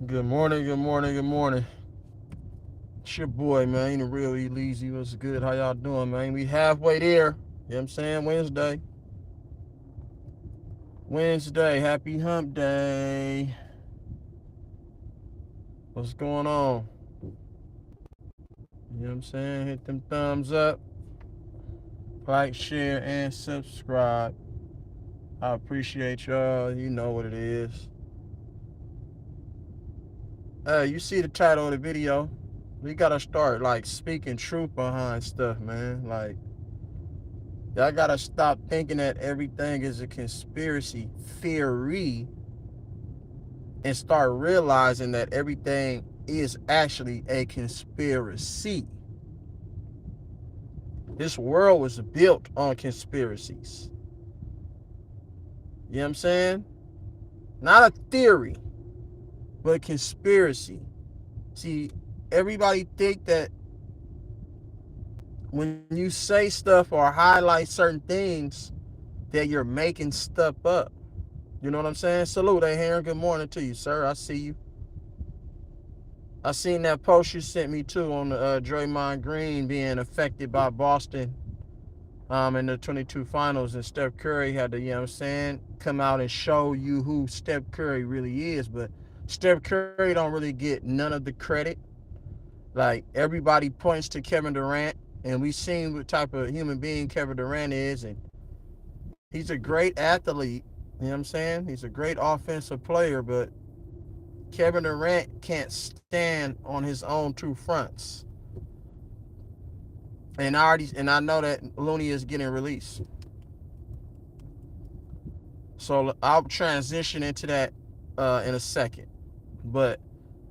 Good morning, good morning, good morning. It's your boy, man. The real E-Leezy. What's good? How y'all doing, man? We halfway there. You know what I'm saying? Wednesday. Wednesday. Happy hump day. What's going on? You know what I'm saying? Hit them thumbs up. Like, share, and subscribe. I appreciate y'all. You know what it is. You see the title of the video. We gotta start, like, speaking truth behind stuff, man. Like, y'all gotta stop thinking that everything is a conspiracy theory and start realizing that everything is actually a conspiracy. This world was built on conspiracies. You know what I'm saying? Not a theory, but a conspiracy. See, everybody think that when you say stuff or highlight certain things, that you're making stuff up. You know what I'm saying? Salute, Aaron. Good morning to you, sir. I see you. I seen that post you sent me too on the Draymond Green being affected by Boston in the 22 finals, and Steph Curry had to, you know what I'm saying, come out and show you who Steph Curry really is. But Steph Curry don't really get none of the credit. Like, everybody points to Kevin Durant, and we seen what type of human being Kevin Durant is, and he's a great athlete. You know what I'm saying? He's a great offensive player, but Kevin Durant can't stand on his own two fronts. And I know that Looney is getting released. So I'll transition into that in a second. But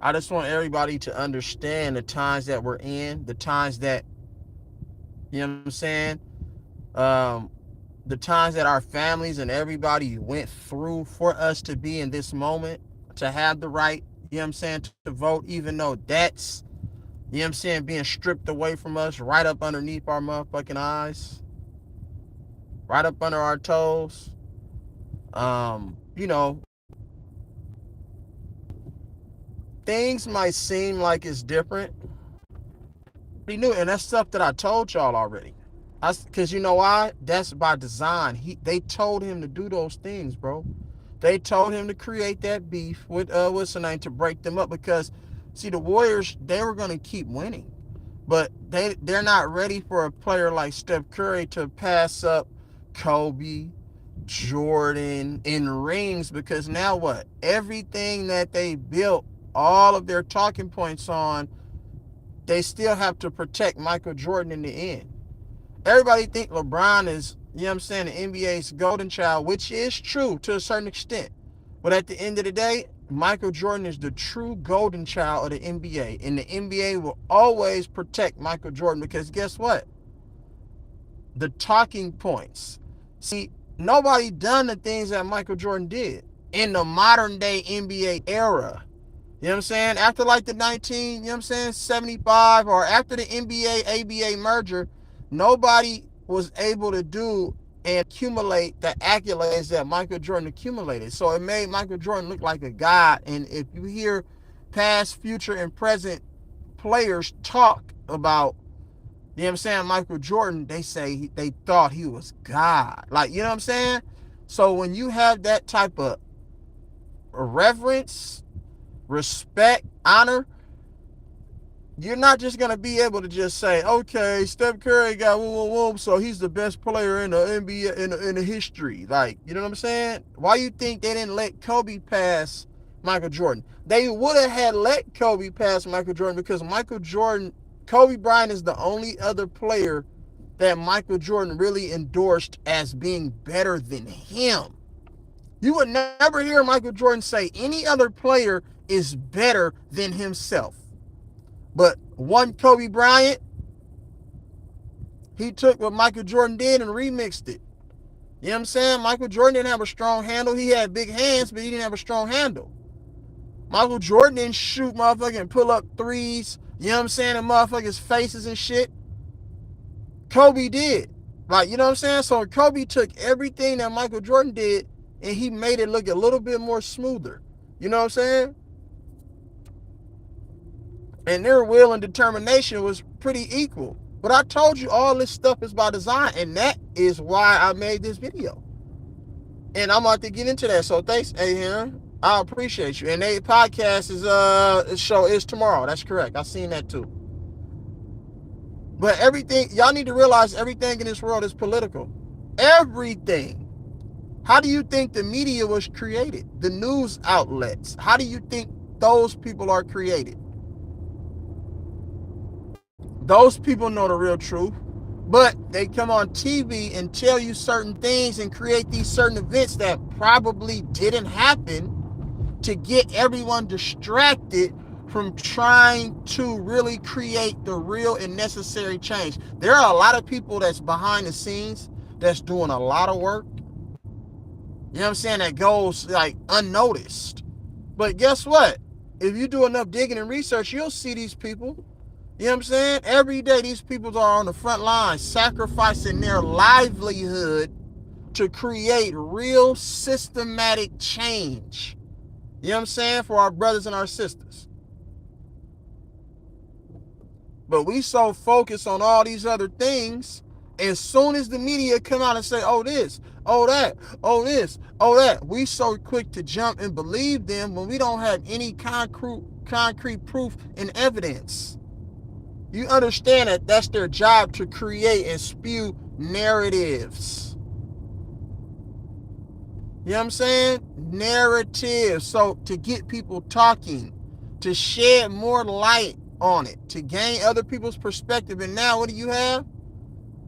I just want everybody to understand the times that we're in, the times that, you know what I'm saying, um, the times that our families and everybody went through for us to be in this moment, to have the right, you know what I'm saying, to vote, even though that's, you know what I'm saying, being stripped away from us right up underneath our motherfucking eyes, right up under our toes. You know, things might seem like it's different. He knew, and that's stuff that I told y'all already. Cause you know why? That's by design. They told him to do those things, bro. They told him to create that beef with what's the name, to break them up, because see, the Warriors, they were gonna keep winning. But they're not ready for a player like Steph Curry to pass up Kobe, Jordan in rings, because now what? Everything that they built all of their talking points on, they still have to protect Michael Jordan in the end. Everybody think LeBron is, you know what I'm saying, the NBA's golden child, which is true to a certain extent. But at the end of the day, Michael Jordan is the true golden child of the NBA. And the NBA will always protect Michael Jordan, because guess what? The talking points. See, nobody done the things that Michael Jordan did in the modern day NBA era. You know what I'm saying? After like the 19, you know what I'm saying, 75, or after the NBA ABA merger, nobody was able to do and accumulate the accolades that Michael Jordan accumulated. So it made Michael Jordan look like a god. And if you hear past, future, and present players talk about, you know what I'm saying, Michael Jordan, they say they thought he was God. Like, you know what I'm saying? So when you have that type of reverence, respect, honor, you're not just gonna be able to just say, okay, Steph Curry got whoom, so he's the best player in the NBA in the history. Like, you know what I'm saying? Why you think they didn't let Kobe pass Michael Jordan? They would have had let Kobe pass Michael Jordan, because Kobe Bryant is the only other player that Michael Jordan really endorsed as being better than him. You would never hear Michael Jordan say any other player is better than himself. But one Kobe Bryant, he took what Michael Jordan did and remixed it. You know what I'm saying? Michael Jordan didn't have a strong handle. He had big hands, but he didn't have a strong handle. Michael Jordan didn't shoot motherfucking pull up threes, you know what I'm saying, in motherfuckers' faces and shit. Kobe did. Like, you know what I'm saying? So Kobe took everything that Michael Jordan did and he made it look a little bit more smoother. You know what I'm saying? And their will and determination was pretty equal. But I told you all this stuff is by design, and that is why I made this video. And I'm about to get into that. So thanks, Aaron. I appreciate you. And the podcast is show is tomorrow. That's correct. I seen that too. But everything, y'all need to realize everything in this world is political. Everything. How do you think the media was created? The news outlets. How do you think those people are created? Those people know the real truth, but they come on TV and tell you certain things and create these certain events that probably didn't happen to get everyone distracted from trying to really create the real and necessary change. There are a lot of people that's behind the scenes that's doing a lot of work. You know what I'm saying? That goes like unnoticed. But guess what? If you do enough digging and research, you'll see these people. You know what I'm saying? Every day these people are on the front line sacrificing their livelihood to create real systematic change. You know what I'm saying? For our brothers and our sisters. But we so focused on all these other things, as soon as the media come out and say, oh this, oh that, oh this, oh that, we so quick to jump and believe them when we don't have any concrete proof and evidence. You understand that that's their job, to create and spew narratives. You know what I'm saying? Narrative. So to get people talking, to shed more light on it, to gain other people's perspective. And now what do you have?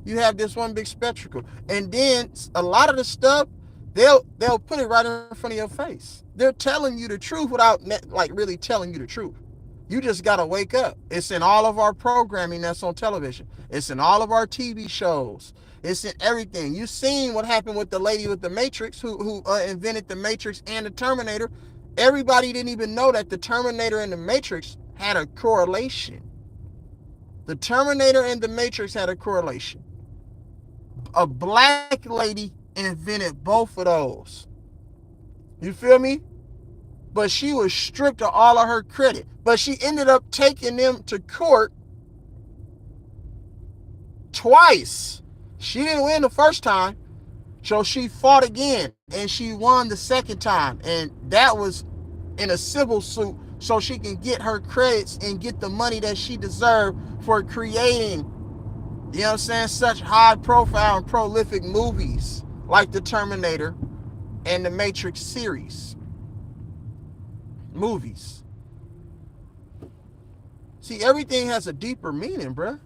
You have this one big spectacle. And then a lot of the stuff, they'll put it right in front of your face. They're telling you the truth without like really telling you the truth. You just got to wake up. It's in all of our programming that's on television. It's in all of our TV shows. It's in everything. You've seen what happened with the lady with the Matrix who invented the Matrix and the Terminator. Everybody didn't even know that the Terminator and the Matrix had a correlation. The Terminator and the Matrix had a correlation. A black lady invented both of those. You feel me? But she was stripped of all of her credit. But she ended up taking them to court twice. She didn't win the first time, so she fought again, and she won the second time. And that was in a civil suit, so she can get her credits and get the money that she deserved for creating, you know what I'm saying, such high profile and prolific movies like the Terminator and the Matrix series. Movies. See, everything has a deeper meaning, bruh.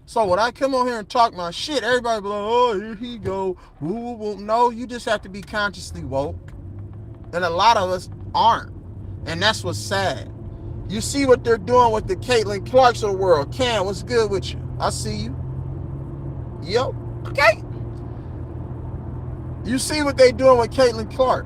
So when I come on here and talk my shit, everybody be like, oh, here he go. Woo, woo, woo. No, you just have to be consciously woke. And a lot of us aren't. And that's what's sad. You see what they're doing with the Caitlin Clarks of the world. Cam, what's good with you? I see you. Yo, okay. You see what they're doing with Caitlin Clark.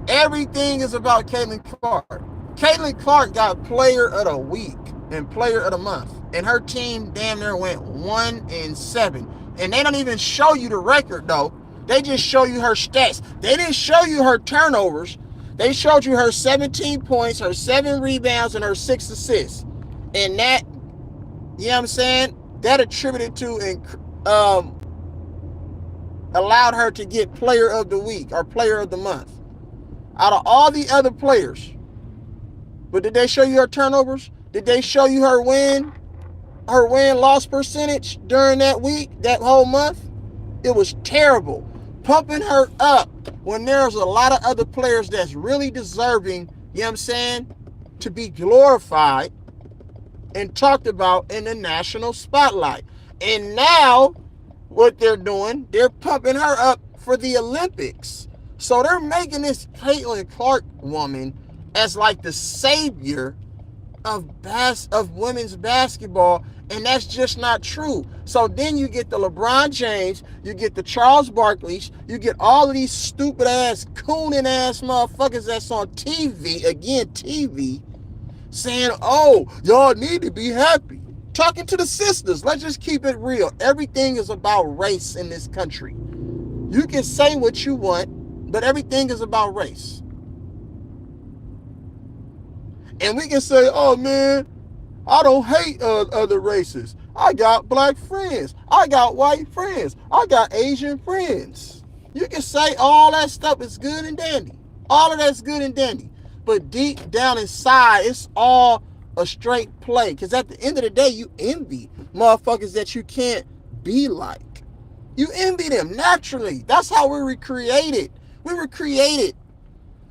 Everything is about Caitlin Clark. Caitlin Clark got player of the week and player of the month. And her team damn near went 1-7. And they don't even show you the record though. They just show you her stats. They didn't show you her turnovers. They showed you her 17 points, her 7 rebounds, and her 6 assists. And that, you know what I'm saying? That attributed to and allowed her to get player of the week or player of the month. Out of all the other players. But did they show you her turnovers? Did they show you her win-loss percentage during that week, that whole month? It was terrible. Pumping her up when there's a lot of other players that's really deserving, you know what I'm saying, to be glorified and talked about in the national spotlight. And now, what they're doing, they're pumping her up for the Olympics. So they're making this Caitlin Clark woman as like the savior of women's basketball, and that's just not true. So then you get the LeBron James, you get the Charles Barkleys, you get all of these stupid ass, cooning ass motherfuckers that's on TV, saying, oh, y'all need to be happy. Talking to the sisters, let's just keep it real. Everything is about race in this country. You can say what you want, but everything is about race. And we can say, oh man, I don't hate other races. I got black friends. I got white friends. I got Asian friends. You can say all that stuff is good and dandy. All of that's good and dandy. But deep down inside, it's all a straight play. Because at the end of the day, you envy motherfuckers that you can't be like. You envy them naturally. That's how we were created. We were created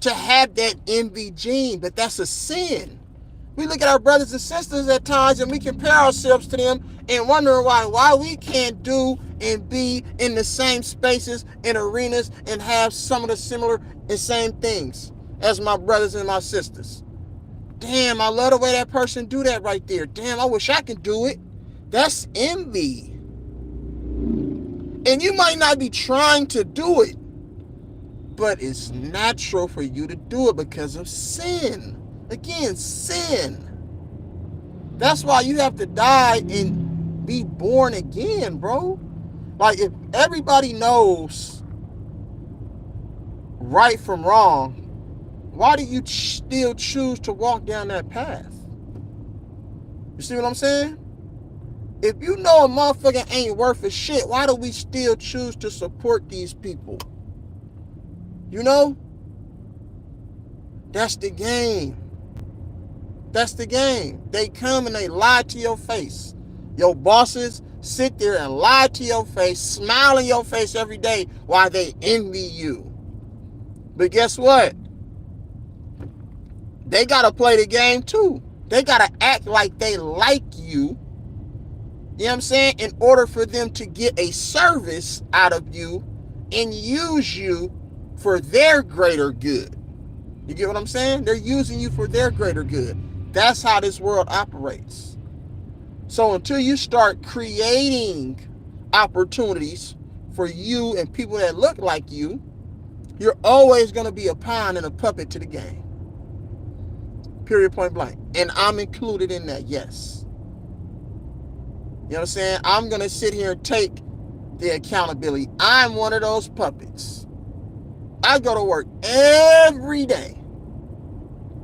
to have that envy gene, but that's a sin. We look at our brothers and sisters at times and we compare ourselves to them and wonder why we can't do and be in the same spaces and arenas and have some of the similar and same things as my brothers and my sisters. Damn, I love the way that person do that right there. Damn, I wish I could do it. That's envy. And you might not be trying to do it, but it's natural for you to do it because of sin. Again, sin. That's why you have to die and be born again, bro. Like, if everybody knows right from wrong, why do you still choose to walk down that path? You see what I'm saying? If you know a motherfucker ain't worth a shit, why do we still choose to support these people? You know? That's the game. That's the game. They come and they lie to your face. Your bosses sit there and lie to your face, smile in your face every day while they envy you. But guess what? They got to play the game too. They got to act like they like you. You know what I'm saying? In order for them to get a service out of you and use you for their greater good. You get what I'm saying? They're using you for their greater good. That's how this world operates. So until you start creating opportunities for you and people that look like you, you're always going to be a pawn and a puppet to the game. Period, point blank. And I'm included in that, yes. You know what I'm saying? I'm going to sit here and take the accountability. I'm one of those puppets. I go to work every day.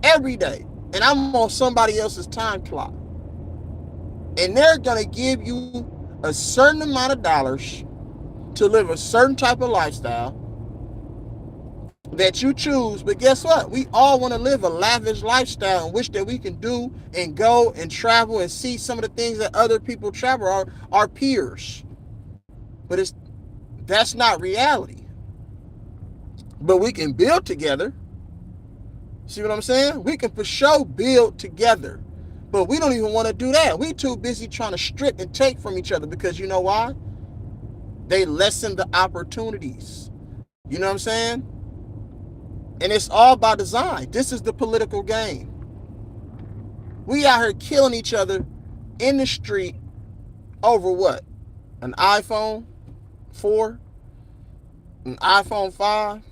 Every day. And I'm on somebody else's time clock. And they're going to give you a certain amount of dollars to live a certain type of lifestyle that you choose. But guess what? We all want to live a lavish lifestyle and wish that we can do and go and travel and see some of the things that other people travel, our peers. But that's not reality. But we can build together. See what I'm saying? We can for sure build together. But we don't even want to do that. We too busy trying to strip and take from each other because you know why? They lessen the opportunities. You know what I'm saying? And it's all by design. This is the political game. We out here killing each other in the street over what? An iPhone 4? An iPhone 5?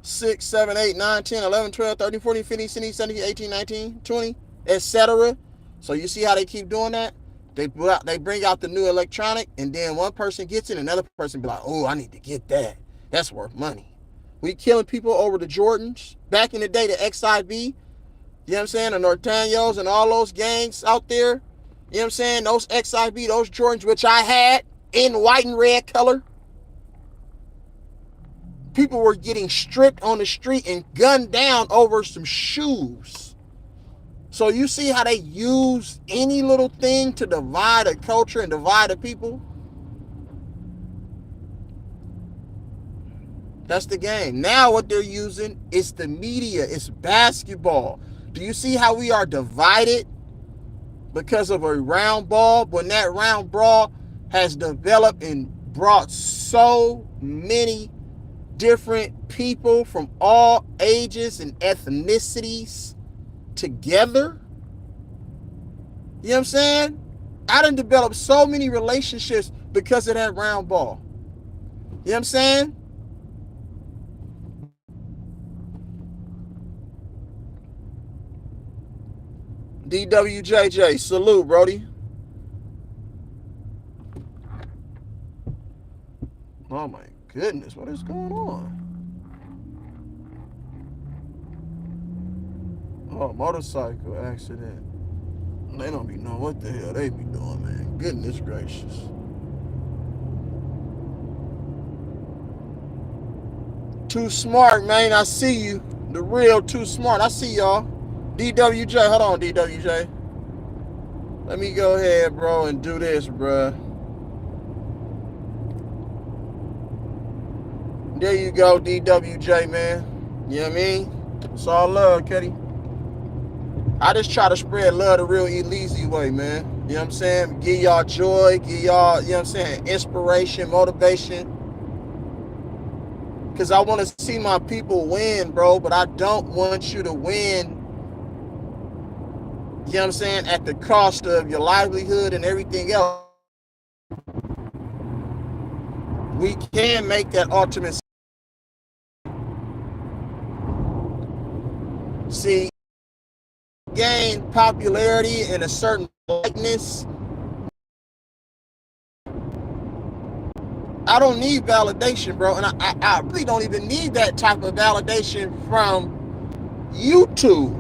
6, 7, 8, 9, 10, 11, 12, 13, 14, 15, 16, 17, 18, 19, 20, etc. So you see how they keep doing that? They bring out the new electronic, and then one person gets it, and another person be like, oh, I need to get that. That's worth money. We killing people over the Jordans. Back in the day, the XIB, you know what I'm saying? The Norteños and all those gangs out there. You know what I'm saying? Those XIB, those Jordans, which I had in white and red color. People were getting stripped on the street and gunned down over some shoes. So you see how they use any little thing to divide a culture and divide a people? That's the game. Now what they're using is the media. It's basketball. Do you see how we are divided because of a round ball? When that round ball has developed and brought so many different people from all ages and ethnicities together. You know what I'm saying? I done developed so many relationships because of that round ball. You know what I'm saying? DWJJ, salute, Brody. Oh my goodness, what is going on? Oh, motorcycle accident. They don't be knowing what the hell they be doing, man. Goodness gracious. Too smart, man. I see you. The real too smart. I see y'all. DWJ, hold on, DWJ. Let me go ahead, bro, and do this, bro. There you go, DWJ, man. You know what I mean? It's all love, Ketty. I just try to spread love the real E-Leezy way, man. You know what I'm saying? Give y'all joy, give y'all, you know what I'm saying, inspiration, motivation. Because I want to see my people win, bro, but I don't want you to win, you know what I'm saying, at the cost of your livelihood and everything else. We can make that ultimate. See, gain popularity and a certain likeness. I don't need validation, bro, and I really don't even need that type of validation from YouTube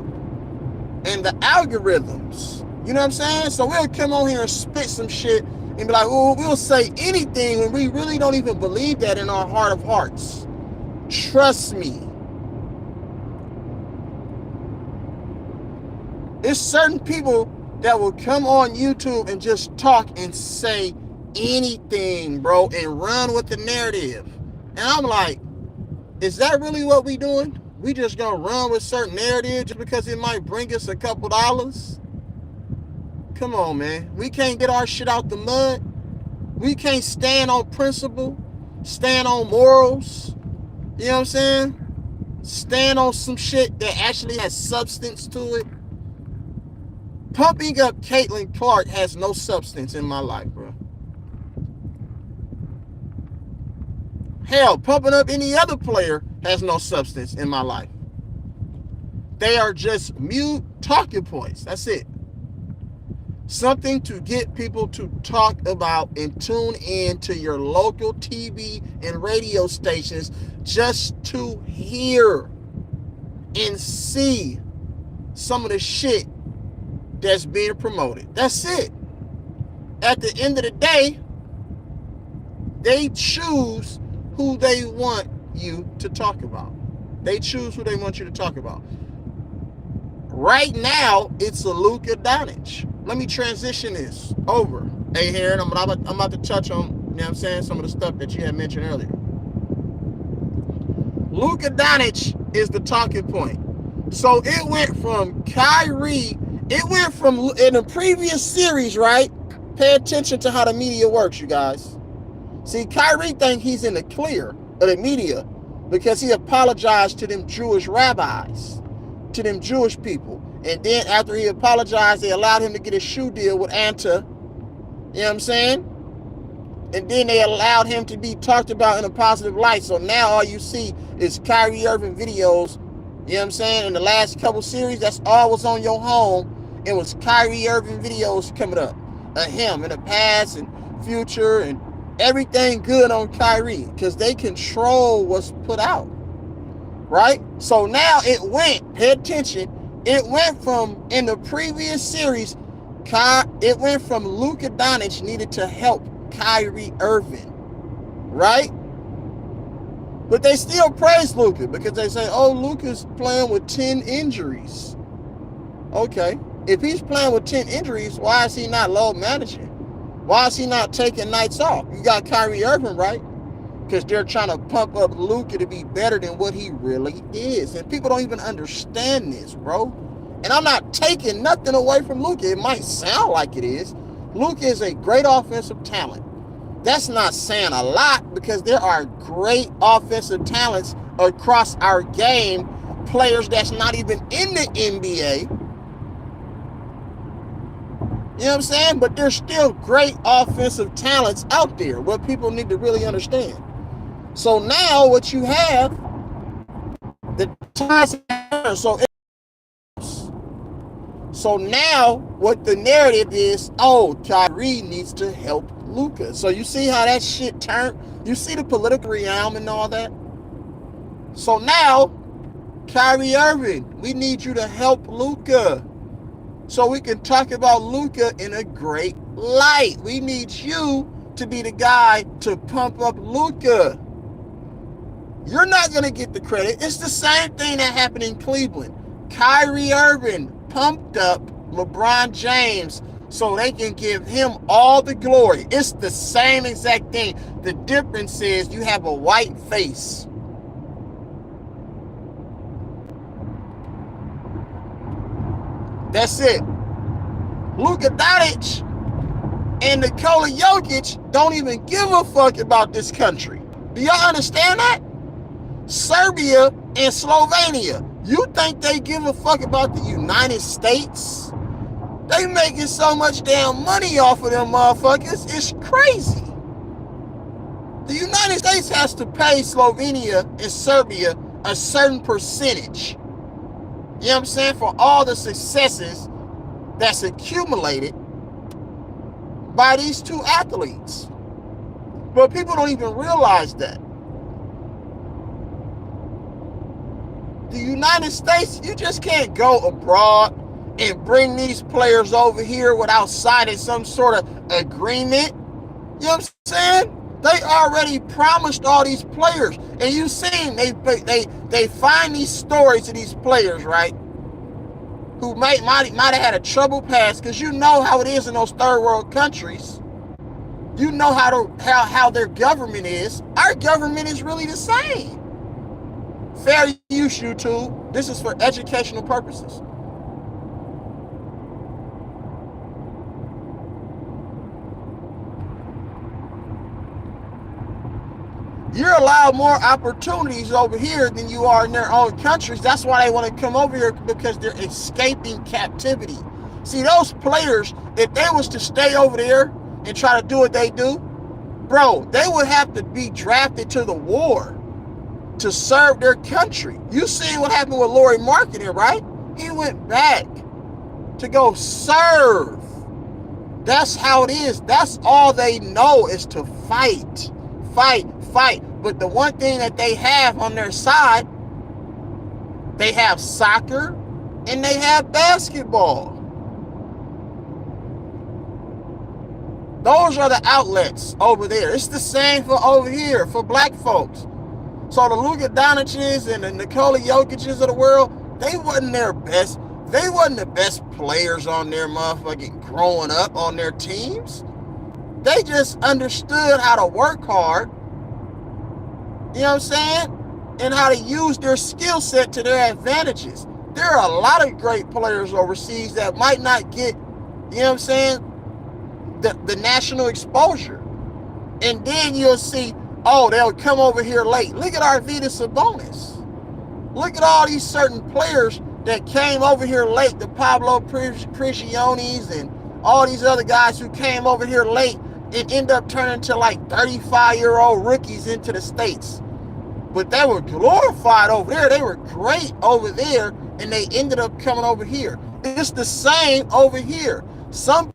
and the algorithms. You know what I'm saying? So we'll come on here and spit some shit and be like, oh, we'll say anything when we really don't even believe that in our heart of hearts. Trust me. There's certain people that will come on YouTube and just talk and say anything, bro, and run with the narrative. And I'm like, is that really what we doing? We just gonna run with certain narrative just because it might bring us a couple dollars? Come on, man. We can't get our shit out the mud. We can't stand on principle, stand on morals. You know what I'm saying? Stand on some shit that actually has substance to it. Pumping up Caitlin Clark has no substance in my life, bro. Hell, pumping up any other player has no substance in my life. They are just mute talking points. That's it. Something to get people to talk about and tune in to your local TV and radio stations just to hear and see some of the shit that's being promoted. That's it. At the end of the day, they choose who they want you to talk about. They choose who they want you to talk about. Right now, it's a Luka Doncic. Let me transition this over. Hey, Heron, I'm about to touch on, you know what I'm saying, some of the stuff that you had mentioned earlier. Luka Doncic is the talking point. So it went from Kyrie, it went from, in the previous series, right? Pay attention to how the media works, you guys. See, Kyrie think he's in the clear of the media because he apologized to them Jewish rabbis, to them Jewish people. And then after he apologized, they allowed him to get a shoe deal with Anta. You know what I'm saying? And then they allowed him to be talked about in a positive light. So now all you see is Kyrie Irving videos. You know what I'm saying? In the last couple series, that's all was on your home. It was Kyrie Irving videos coming up of him in the past and future and everything good on Kyrie because they control what's put out. Right? So now it went, pay attention, it went from, in the previous series, it went from Luka Doncic needed to help Kyrie Irving. Right? But they still praise Luka because they say, oh, Luka's playing with 10 injuries. Okay. If he's playing with 10 injuries, why is he not load managing? Why is he not taking nights off? You got Kyrie Irving, right? Because they're trying to pump up Luka to be better than what he really is. And people don't even understand this, bro. And I'm not taking nothing away from Luka. It might sound like it is. Luka is a great offensive talent. That's not saying a lot because there are great offensive talents across our game, players that's not even in the NBA. You know what I'm saying? But there's still great offensive talents out there, what people need to really understand. So now what you have, the ties. So now what the narrative is, oh, Kyrie needs to help Luka. So you see how that shit turned? You see the political realm and all that? So now, Kyrie Irving, we need you to help Luka. so we can talk about Luka in a great light. We need you to be the guy to pump up Luka. You're not going to get the credit. It's the same thing that happened in Cleveland. Kyrie Irving pumped up LeBron James so they can give him all the glory. It's the same exact thing. The difference is you have a white face. That's it. Luka Doncic and Nikola Jokic don't even give a fuck about this country. Do y'all understand that? Serbia and Slovenia. You think they give a fuck about the United States? They making so much damn money off of them motherfuckers. It's crazy. The United States has to pay Slovenia and Serbia a certain percentage. You know what I'm saying? For all the successes that's accumulated by these two athletes. But people don't even realize that. The United States, you just can't go abroad and bring these players over here without signing some sort of agreement. You know what I'm saying? They already promised all these players. And you seen they find these stories of these players, right? Who might have had a troubled past, because you know how it is in those third world countries. You know how their government is. Our government is really the same. Fair use, YouTube. This is for educational purposes. You're allowed more opportunities over here than you are in their own countries. That's why they want to come over here, because they're escaping captivity. See, those players, if they was to stay over there and try to do what they do, bro, they would have to be drafted to the war to serve their country. You seen what happened with Lauri Markkanen, right? He went back to go serve. That's how it is. That's all they know is to fight. But the one thing that they have on their side, they have soccer and they have basketball. Those are the outlets over there. It's the same for over here for black folks. So the Luka Doncic's and the Nikola Jokic's of the world, they wasn't their best. They wasn't the best players on their motherfucking growing up on their teams. They just understood how to work hard, you know what I'm saying? And how to use their skill set to their advantages. There are a lot of great players overseas that might not get, you know what I'm saying, the national exposure. And then you'll see, oh, they'll come over here late. Look at Arvydas Sabonis. Look at all these certain players that came over here late, the Pablo Prigionis and all these other guys who came over here late and end up turning to like 35-year-old rookies into the States. But they were glorified over there. They were great over there, and they ended up coming over here. It's the same over here. Some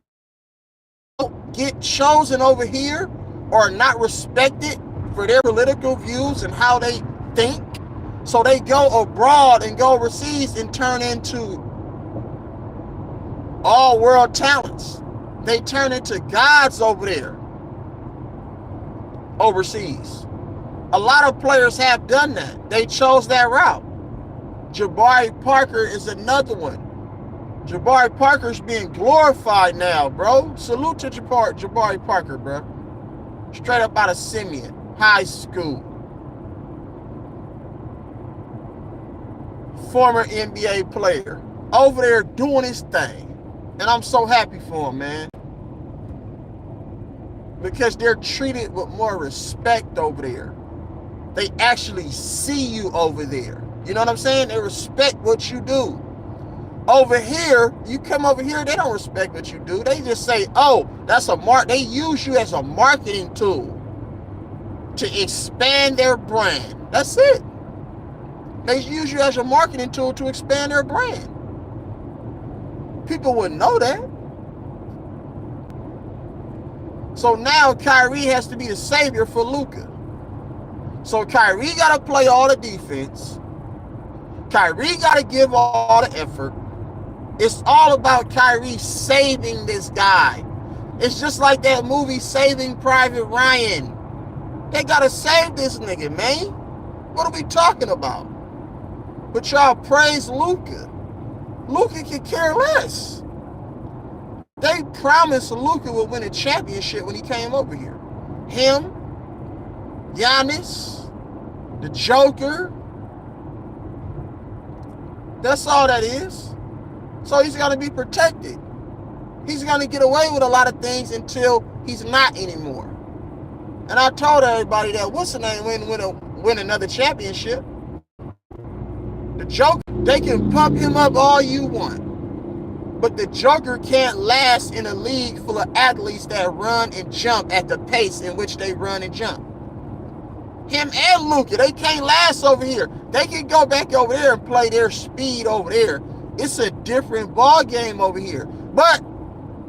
people get chosen over here or not respected for their political views and how they think. So they go abroad and go overseas and turn into all world talents. They turn into gods over there, overseas. A lot of players have done that. They chose that route. Jabari Parker is another one. Jabari Parker's being glorified now, bro. Salute to Jabari Parker, bro. Straight up out of Simeon High School. Former NBA player. Over there doing his thing. And I'm so happy for him, man. Because they're treated with more respect over there. They actually see you over there. You know what I'm saying? They respect what you do. Over here, you come over here, they don't respect what you do. They just say, oh, that's a they use you as a marketing tool to expand their brand. That's it. They use you as a marketing tool to expand their brand. People wouldn't know that. So now Kyrie has to be the savior for Luka. So Kyrie got to play all the defense. Kyrie got to give all the effort. It's all about Kyrie saving this guy. It's just like that movie Saving Private Ryan. They gotta save this nigga, man. What are we talking about? But y'all praise Luka. Luka could care less. They promised Luka would win a championship when he came over here. Him, Giannis, the Joker. That's all that is. So he's gonna be protected. He's gonna get away with a lot of things until he's not anymore. And I told everybody that what's the name win another championship. The Joker, they can pump him up all you want. But the Joker can't last in a league full of athletes that run and jump at the pace in which they run and jump. Him and Luka, they can't last over here. They can go back over there and play their speed over there. It's a different ball game over here. But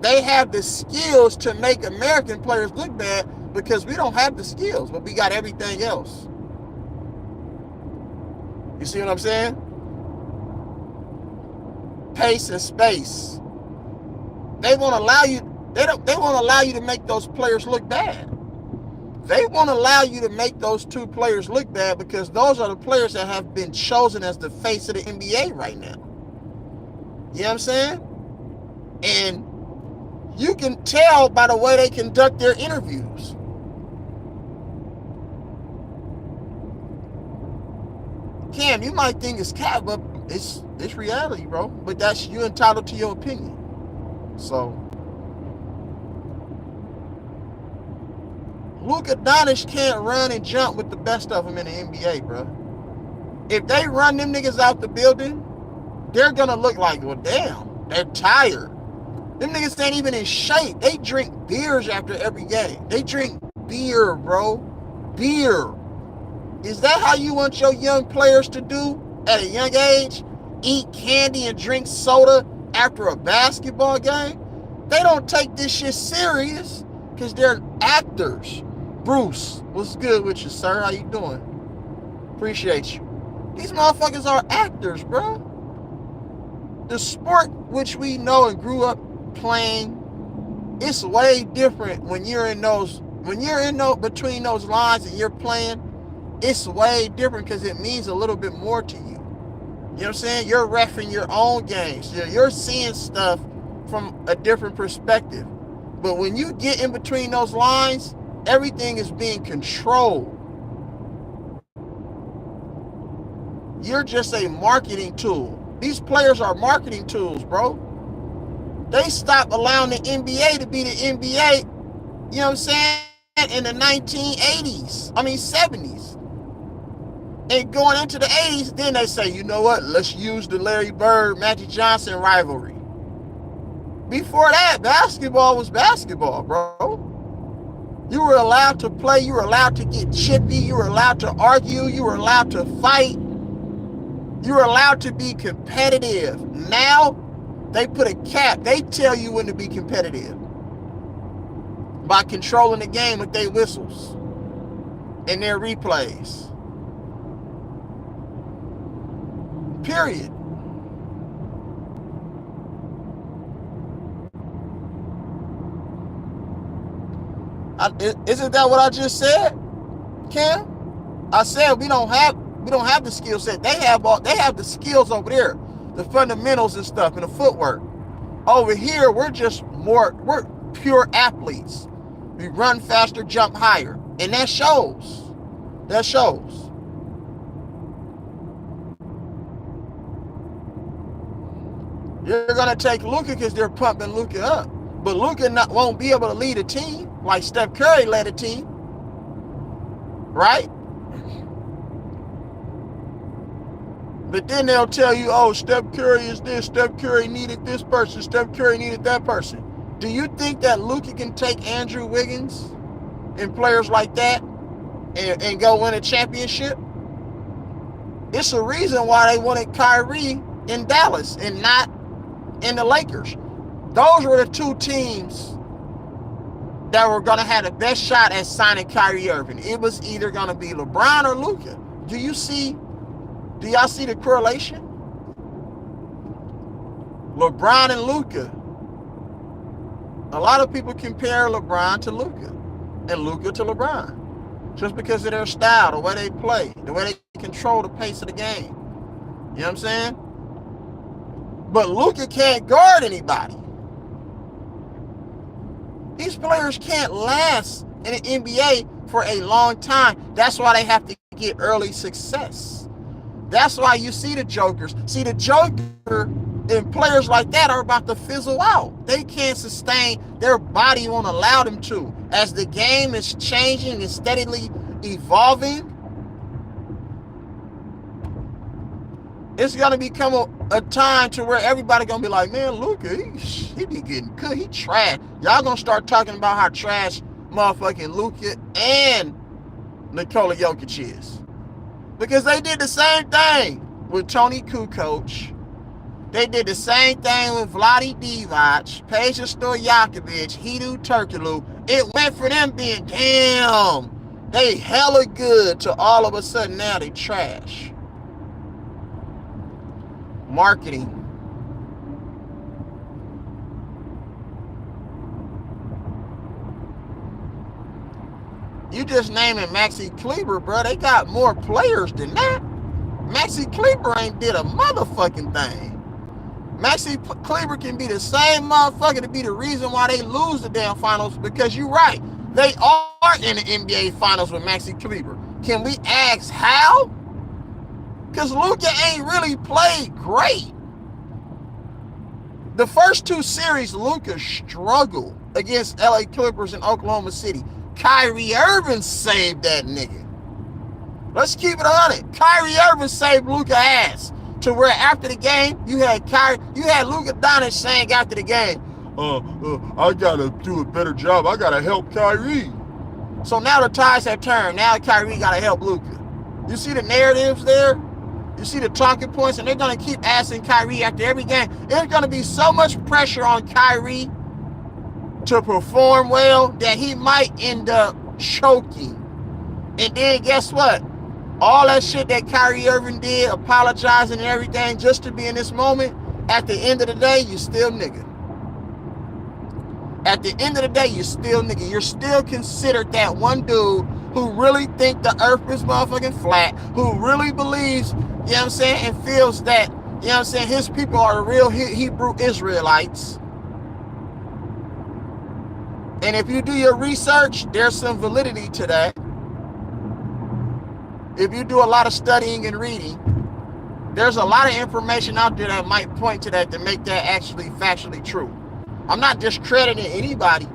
they have the skills to make American players look bad because we don't have the skills, but we got everything else. You see what I'm saying? Pace and space. They won't allow you. They won't allow you to make those players look bad. They won't allow you to make those two players look bad because those are the players that have been chosen as the face of the NBA right now. You know what I'm saying? And you can tell by the way they conduct their interviews. Cam, you might think it's cap, but it's reality, bro. But that's you entitled to your opinion. So Luka Doncic can't run and jump with the best of them in the NBA, bro. If they run them niggas out the building, they're gonna look like, well, damn, they're tired. Them niggas ain't even in shape. They drink beers after every game. They drink beer, bro. Beer. Is that how you want your young players to do at a young age? Eat candy and drink soda after a basketball game? They don't take this shit serious because they're actors. Bruce, what's good with you, sir? How you doing? Appreciate you. These motherfuckers are actors, bro. The sport which we know and grew up playing, it's way different when you're in those between those lines and you're playing. It's way different because it means a little bit more to you. You know what I'm saying? You're reffing your own games. You're seeing stuff from a different perspective. But when you get in between those lines, everything is being controlled. You're just a marketing tool. These players are marketing tools, bro. They stopped allowing the NBA to be the NBA, you know what I'm saying, in the 70s. And going into the 80s, then they say, you know what, let's use the Larry Bird, Magic Johnson rivalry. Before that, basketball was basketball, bro. You were allowed to play, you were allowed to get chippy, you were allowed to argue, you were allowed to fight, you were allowed to be competitive. Now, they put a cap. They tell you when to be competitive by controlling the game with their whistles and their replays. Period. Isn't that what I just said, Cam? I said we don't have the skill set. They have the skills over there, the fundamentals and stuff, and the footwork. Over here, we're pure athletes. We run faster, jump higher, and that shows. That shows. You're gonna take Luka because they're pumping Luka up, but Luka won't be able to lead a team like Steph Curry led a team, right? But then they'll tell you, oh, Steph Curry is this, Steph Curry needed this person, Steph Curry needed that person. Do you think that Luka can take Andrew Wiggins and players like that and go win a championship? It's a reason why they wanted Kyrie in Dallas and not in the Lakers. Those were the two teams that were going to have the best shot at signing Kyrie Irving. It was either going to be LeBron or Luka. Do y'all see the correlation? LeBron and Luka. A lot of people compare LeBron to Luka and Luka to LeBron just because of their style, the way they play, the way they control the pace of the game. You know what I'm saying? But Luka can't guard anybody. These players can't last in the NBA for a long time. That's why they have to get early success. That's why you see the jokers. See, the joker and players like that are about to fizzle out. They can't sustain, their body won't allow them to. As the game is changing and steadily evolving, it's going to become a time to where everybody going to be like, man, Luka, he be getting cooked. He trash. Y'all going to start talking about how trash motherfucking Luka and Nikola Jokic is. Because they did the same thing with Tony Kukoc. They did the same thing with Vlade Divac, Peja Stojakovic, Hedo Turkoglu. It went for them being, damn, they hella good, to all of a sudden now they trash. Marketing. You just naming Maxi Kleber, bro. They got more players than that. Maxi Kleber ain't did a motherfucking thing. Maxi Kleber can be the same motherfucker to be the reason why they lose the damn finals, because you're right. They are in the NBA finals with Maxi Kleber. Can we ask how? Because Luka ain't really played great. The first two series, Luka struggled against LA Clippers and Oklahoma City. Kyrie Irving saved that nigga. Let's keep it 100. Kyrie Irving saved Luka ass. To where after the game, you had Luka Doncic saying after the game, I gotta do a better job. I gotta help Kyrie. So now the tides have turned. Now Kyrie gotta help Luka. You see the narratives there? You see the talking points, and they're gonna keep asking Kyrie after every game. There's gonna be so much pressure on Kyrie to perform well that he might end up choking. And then guess what? All that shit that Kyrie Irving did, apologizing and everything just to be in this moment, at the end of the day, you still nigga. At the end of the day, you still nigga. You're still considered that one dude who really think the earth is motherfucking flat, who really believes, you know what I'm saying, and feels that, you know what I'm saying, his people are the real Hebrew Israelites. And if you do your research, there's some validity to that. If you do a lot of studying and reading, there's a lot of information out there that might point to that to make that actually factually true. I'm not discrediting anybody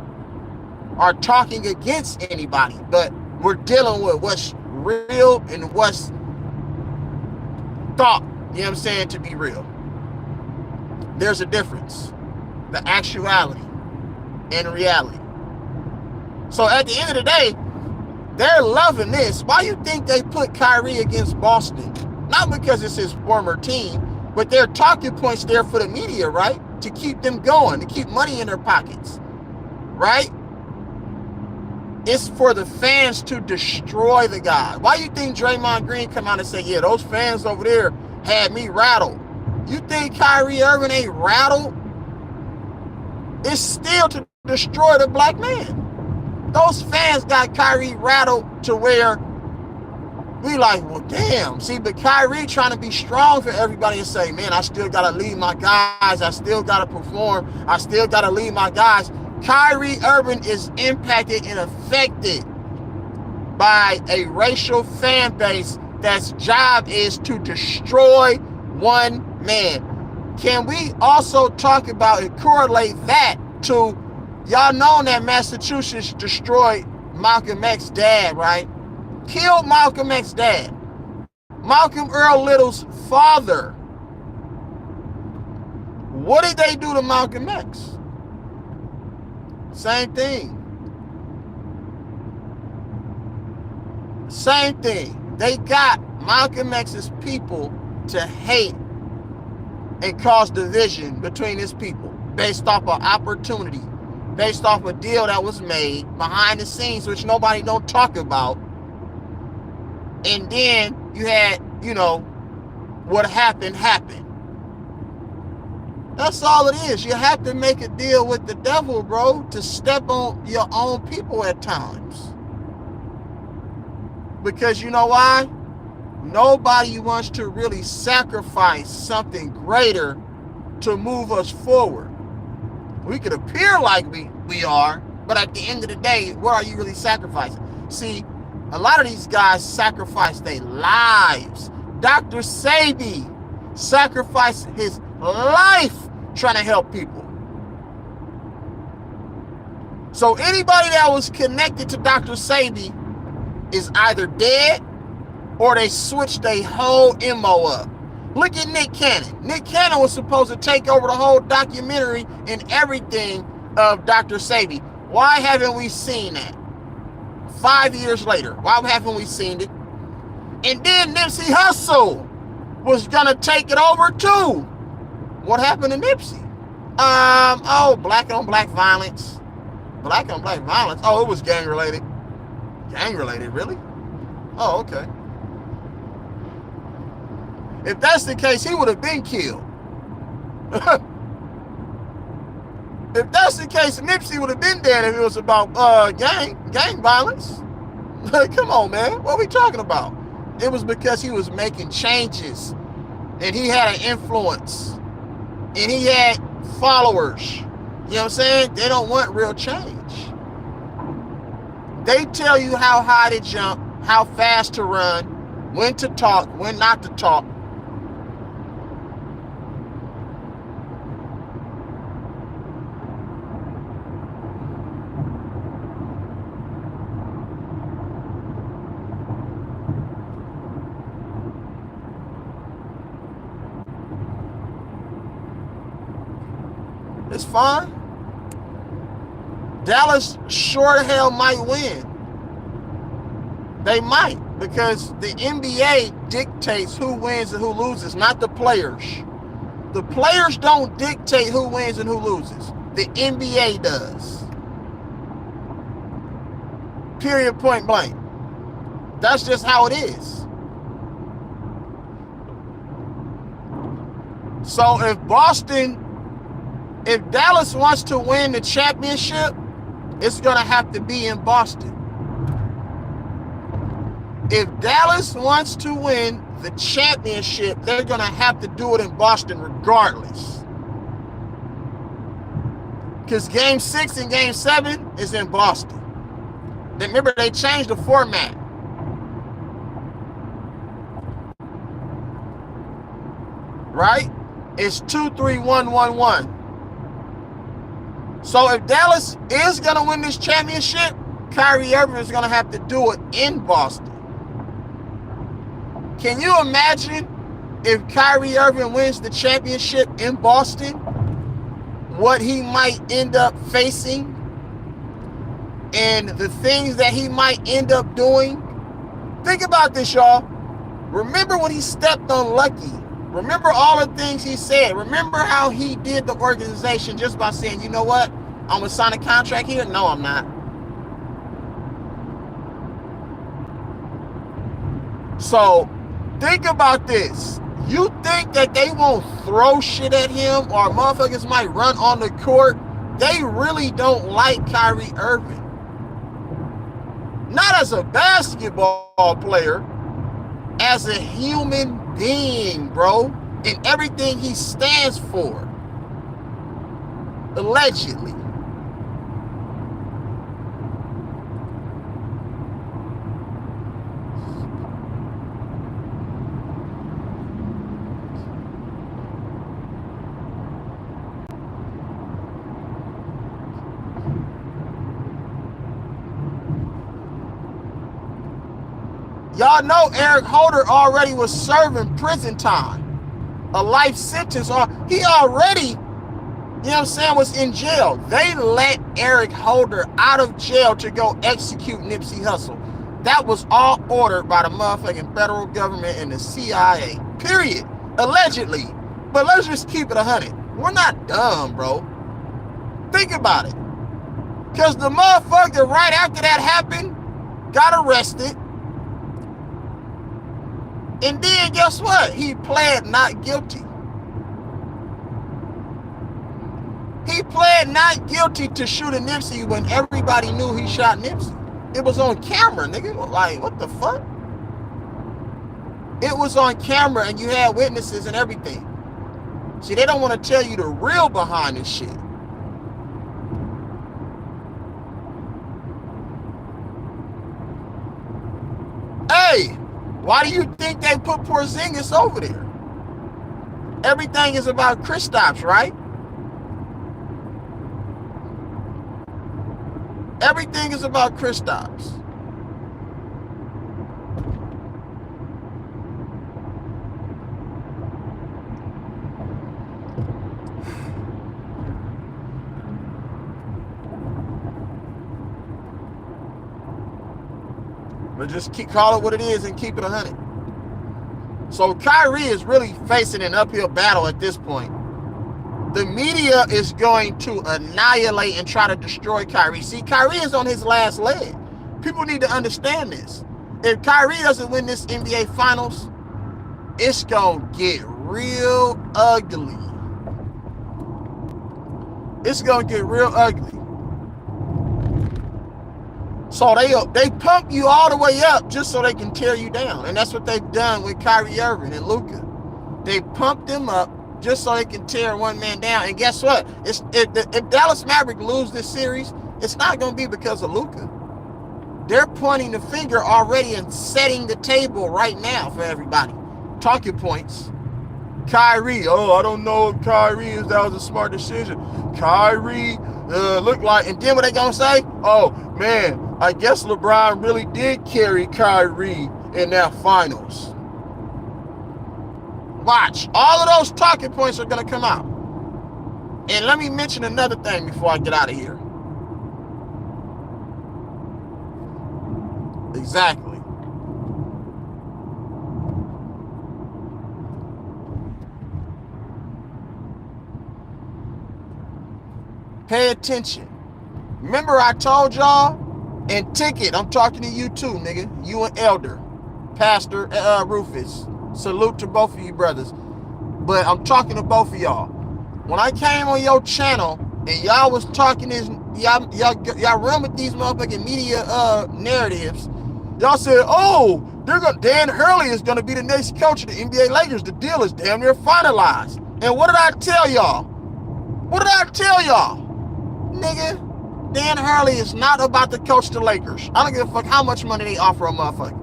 or talking against anybody, but we're dealing with what's real and what's thought, you know what I'm saying, to be real. There's a difference. The actuality and reality. So at the end of the day, they're loving this. Why you think they put Kyrie against Boston? Not because it's his former team, but they're talking points there for the media, right? To keep them going, to keep money in their pockets, right? It's for the fans to destroy the guy. Why you think Draymond Green come out and say, yeah, those fans over there had me rattled? You think Kyrie Irving ain't rattled? It's still to destroy the black man. Those fans got Kyrie rattled to where we like, well, damn. See, but Kyrie trying to be strong for everybody and say, man, I still got to lead my guys. I still got to perform. I still got to lead my guys. Kyrie Irving is impacted and affected by a racial fan base that's job is to destroy one man. Can we also talk about and correlate that to, y'all know that Massachusetts destroyed Malcolm X's dad, right? Killed Malcolm X's dad. Malcolm Earl Little's father. What did they do to Malcolm X? Same thing. Same thing. They got Malcolm X's people to hate and cause division between his people based off of opportunity, based off a deal that was made behind the scenes, which nobody don't talk about. And then you had, you know, what happened. That's all it is. You have to make a deal with the devil, bro, to step on your own people at times. Because you know why? Nobody wants to really sacrifice something greater to move us forward. We could appear like we are, but at the end of the day, what are you really sacrificing? See, a lot of these guys sacrifice their lives. Dr. Sebi sacrificed his life trying to help people. So anybody that was connected to Dr. Sebi is either dead or they switched their whole MO up. Look at Nick Cannon. Nick Cannon was supposed to take over the whole documentary and everything of Dr. Sebi. Why haven't we seen that? 5 years later, why haven't we seen it? And then Nipsey Hussle was gonna take it over too. What happened to Nipsey? Black on black violence. Black on black violence? Oh, it was gang related. Gang related, really? Oh, okay. If that's the case, he would have been killed. If that's the case, Nipsey would have been dead if it was about gang violence. Come on, man. What are we talking about? It was because he was making changes and he had an influence and he had followers. You know what I'm saying? They don't want real change. They tell you how high to jump, how fast to run, when to talk, when not to talk. It's fine. Dallas sure the hell might win. They might, because the NBA dictates who wins and who loses, not the players. The players don't dictate who wins and who loses. The NBA does. Period, point blank. That's just how it is. So if Dallas wants to win the championship, it's going to have to be in Boston. If Dallas wants to win the championship, they're going to have to do it in Boston regardless. Because Game 6 and Game 7 is in Boston. Remember, they changed the format. Right? It's 2-3-1-1-1. So if Dallas is going to win this championship, Kyrie Irving is going to have to do it in Boston. Can you imagine if Kyrie Irving wins the championship in Boston, what he might end up facing and the things that he might end up doing? Think about this, y'all. Remember when he stepped on Lucky? Remember all the things he said. Remember how he did the organization just by saying, you know what? I'm going to sign a contract here? No, I'm not. So, think about this. You think that they won't throw shit at him or motherfuckers might run on the court? They really don't like Kyrie Irving. Not as a basketball player, as a human being, bro, and everything he stands for. Allegedly. Y'all know Eric Holder already was serving prison time, a life sentence, or he already, you know what I'm saying, was in jail. They let Eric Holder out of jail to go execute Nipsey Hussle. That was all ordered by the motherfucking federal government and the CIA, period, allegedly. But let's just keep it 100. We're not dumb, bro. Think about it. Because the motherfucker right after that happened got arrested. And then guess what? He pled not guilty. He pled not guilty to shooting Nipsey when everybody knew he shot Nipsey. It was on camera, nigga. Like, what the fuck? It was on camera and you had witnesses and everything. See, they don't want to tell you the real behind this shit. Hey, why do you think they put Porzingis over there? Everything is about Kristaps, right? Everything is about Kristaps. But just call it what it is and keep it 100. So Kyrie is really facing an uphill battle at this point. The media is going to annihilate and try to destroy Kyrie. See, Kyrie is on his last leg. People need to understand this. If Kyrie doesn't win this NBA Finals, it's going to get real ugly. It's going to get real ugly. So they pump you all the way up just so they can tear you down. And that's what they've done with Kyrie Irving and Luka. They pumped them up just so they can tear one man down. And guess what? If Dallas Mavericks lose this series, it's not going to be because of Luka. They're pointing the finger already and setting the table right now for everybody. Talking points. Kyrie, I don't know if Kyrie is that was a smart decision. Kyrie looked like, and then what they gonna say? Oh man, I guess LeBron really did carry Kyrie in that finals. Watch, all of those talking points are gonna come out. And let me mention another thing before I get out of here. Exactly. Pay attention. Remember I told y'all, and Ticket, I'm talking to you too, nigga. You and Elder, Pastor Rufus. Salute to both of you brothers. But I'm talking to both of y'all. When I came on your channel and y'all was talking this, y'all run with these motherfucking media narratives. Y'all said, Dan Hurley is gonna be the next coach of the NBA Lakers. The deal is damn near finalized. And what did I tell y'all? Nigga, Dan Hurley is not about to coach the Lakers. I don't give a fuck how much money they offer a motherfucker.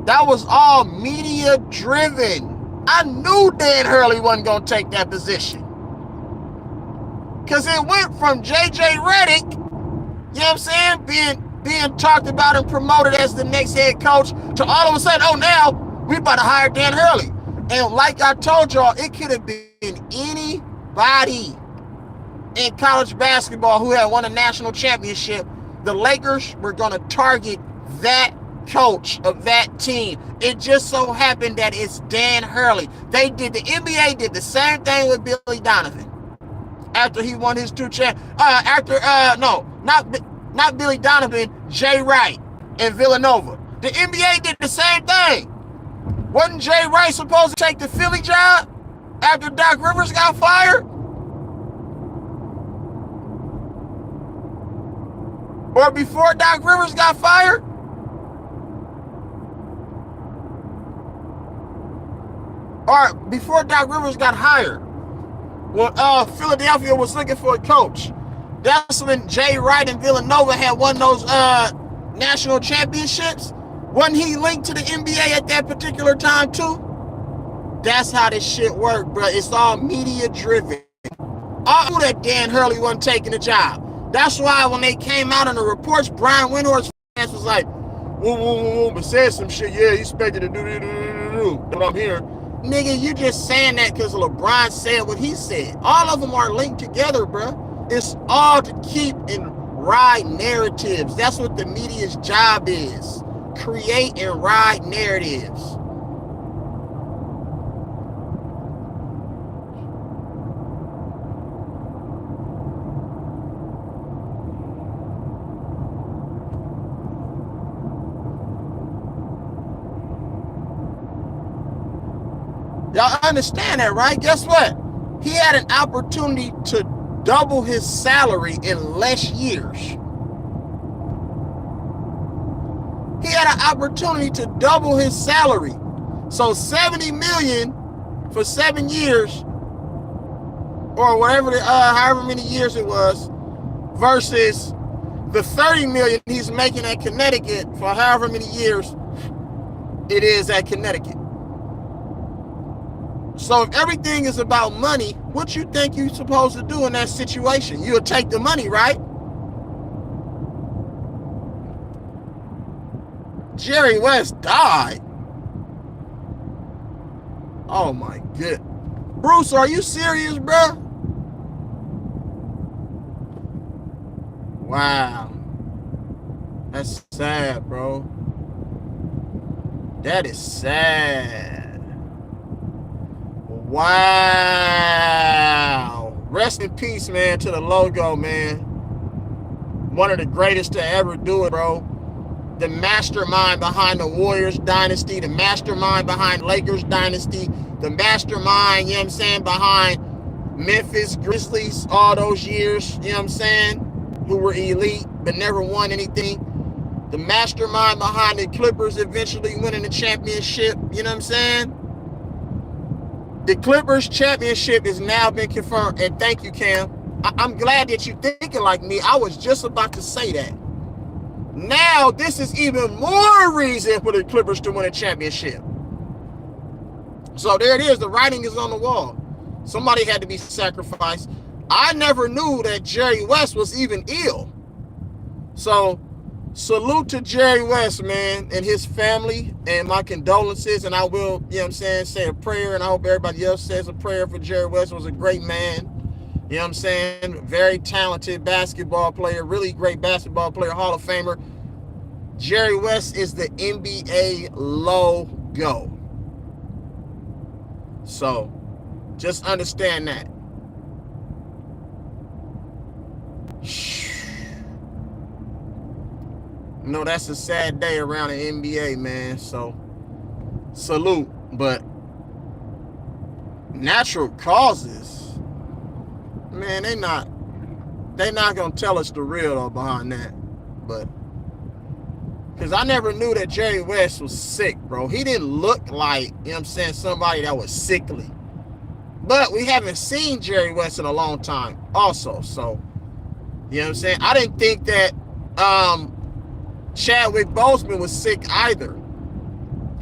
That was all media driven. I knew Dan Hurley wasn't going to take that position. Because it went from J.J. Redick, you know what I'm saying, being talked about and promoted as the next head coach, to all of a sudden, now we about to hire Dan Hurley. And like I told y'all, it could have been anybody in college basketball who had won a national championship. The Lakers were going to target that coach of that team. It just so happened that it's Dan Hurley. The NBA did the same thing with Billy Donovan after he won his 2 not Billy Donovan, Jay Wright and Villanova. The NBA did the same thing. Wasn't Jay Wright supposed to take the Philly job after Doc Rivers got fired? Or before Doc Rivers got fired? Or before Doc Rivers got hired? Well, Philadelphia was looking for a coach. That's when Jay Wright and Villanova had won those national championships. Wasn't he linked to the NBA at that particular time too? That's how this shit worked, bro. It's all media driven. I knew that Dan Hurley wasn't taking the job. That's why when they came out in the reports, Brian Windhorst's fans was like, whoa, but said some shit. Yeah, he expected to do. But I'm here. Nigga, you just saying that because LeBron said what he said. All of them are linked together, bro. It's all to keep and ride narratives. That's what the media's job is. Create and ride narratives. Y'all understand that, right? Guess what? He had an opportunity to double his salary in less years. He had an opportunity to double his salary. So 70 million for 7 years, or whatever, however many years it was, versus the 30 million he's making at Connecticut for however many years it is at Connecticut. So if everything is about money, what you think you're supposed to do in that situation? You'll take the money, right? Jerry West died. Oh my goodness. Bruce, are you serious, bro? Wow. That's sad, bro. That is sad. Wow. Rest in peace, man, to the logo, man. One of the greatest to ever do it, bro. The mastermind behind the Warriors dynasty, the mastermind behind Lakers dynasty, the mastermind, you know what I'm saying, behind Memphis Grizzlies all those years, you know what I'm saying, who were elite but never won anything. The mastermind behind the Clippers eventually winning the championship, you know what I'm saying? The Clippers championship has now been confirmed, and thank you, Cam. I'm glad that you're thinking like me. I was just about to say that. Now, this is even more reason for the Clippers to win a championship. So there it is. The writing is on the wall. Somebody had to be sacrificed. I never knew that Jerry West was even ill. So salute to Jerry West, man, and his family, and my condolences. And I will, you know what I'm saying, say a prayer, and I hope everybody else says a prayer for Jerry West. Was a great man. You know what I'm saying? Very talented basketball player, really great basketball player, Hall of Famer. Jerry West is the NBA logo. So just understand that. No, that's a sad day around the NBA, man. So salute. But natural causes, man, they not gonna tell us the real though behind that. But because I never knew that Jerry West was sick, bro. He didn't look like, you know what I'm saying, somebody that was sickly. But we haven't seen Jerry West in a long time also. So, you know what I'm saying? I didn't think that Chadwick Boseman was sick either.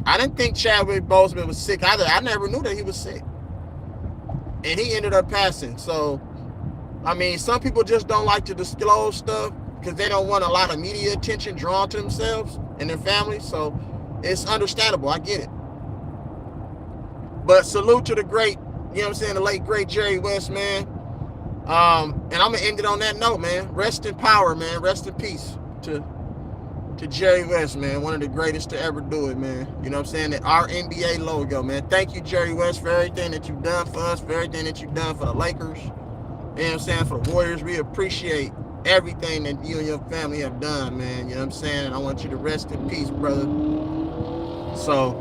I didn't think Chadwick Boseman was sick either. I never knew that he was sick. And he ended up passing. So, I mean, some people just don't like to disclose stuff because they don't want a lot of media attention drawn to themselves and their families. So it's understandable. I get it. But salute to the great, you know what I'm saying, the late, great Jerry West, man. And I'm going to end it on that note, man. Rest in power, man. Rest in peace to Jerry West, man. One of the greatest to ever do it, man. You know what I'm saying? Our NBA logo, man. Thank you, Jerry West, for everything that you've done for us, for everything that you've done for the Lakers. You know what I'm saying? For the Warriors, we appreciate everything that you and your family have done, man. You know what I'm saying? And I want you to rest in peace, brother. So,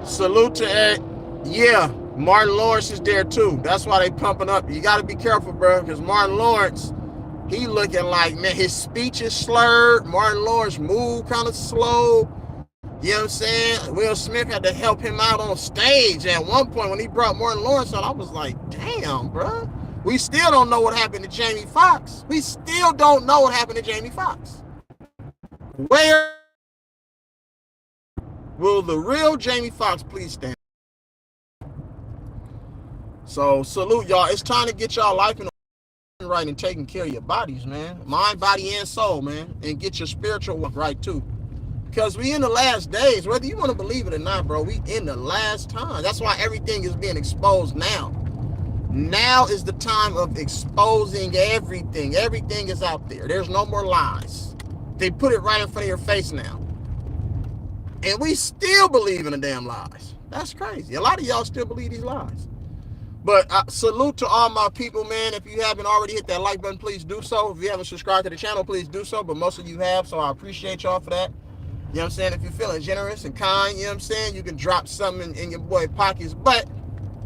salute to Eric. Yeah, Martin Lawrence is there too. That's why they pumping up. You got to be careful, bro, because Martin Lawrence, he looking like, man, his speech is slurred. Martin Lawrence move kind of slow. You know what I'm saying? Will Smith had to help him out on stage. And at one point when he brought Martin Lawrence on, I was like, damn, bro. We still don't know what happened to Jamie Foxx. We still don't know what happened to Jamie Foxx. Where will the real Jamie Foxx please stand? So salute, y'all. It's time to get y'all life in right and taking care of your bodies, man. Mind, body, and soul, man. And get your spiritual work right too. Because we in the last days, whether you want to believe it or not, bro, we in the last time. That's why everything is being exposed now. Now is the time of exposing everything. Everything is out there. There's no more lies. They put it right in front of your face now. And we still believe in the damn lies. That's crazy. A lot of y'all still believe these lies. But salute to all my people, man. If you haven't already hit that like button, please do so. If you haven't subscribed to the channel, please do so. But most of you have, so I appreciate y'all for that. You know what I'm saying? If you're feeling generous and kind, you know what I'm saying, you can drop something in your boy pockets. But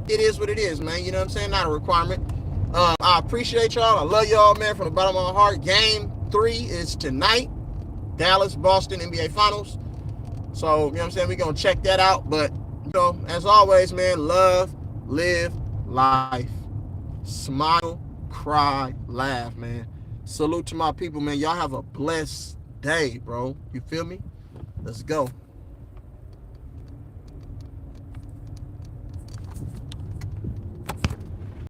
it is what it is, man. You know what I'm saying? Not a requirement. I appreciate y'all. I love y'all, man, from the bottom of my heart. Game 3 is tonight. Dallas, Boston, NBA Finals. So, you know what I'm saying? We're going to check that out. But, you know, as always, man, love, live, life. Smile, cry, laugh, man. Salute to my people, man. Y'all have a blessed day, bro. You feel me? Let's go.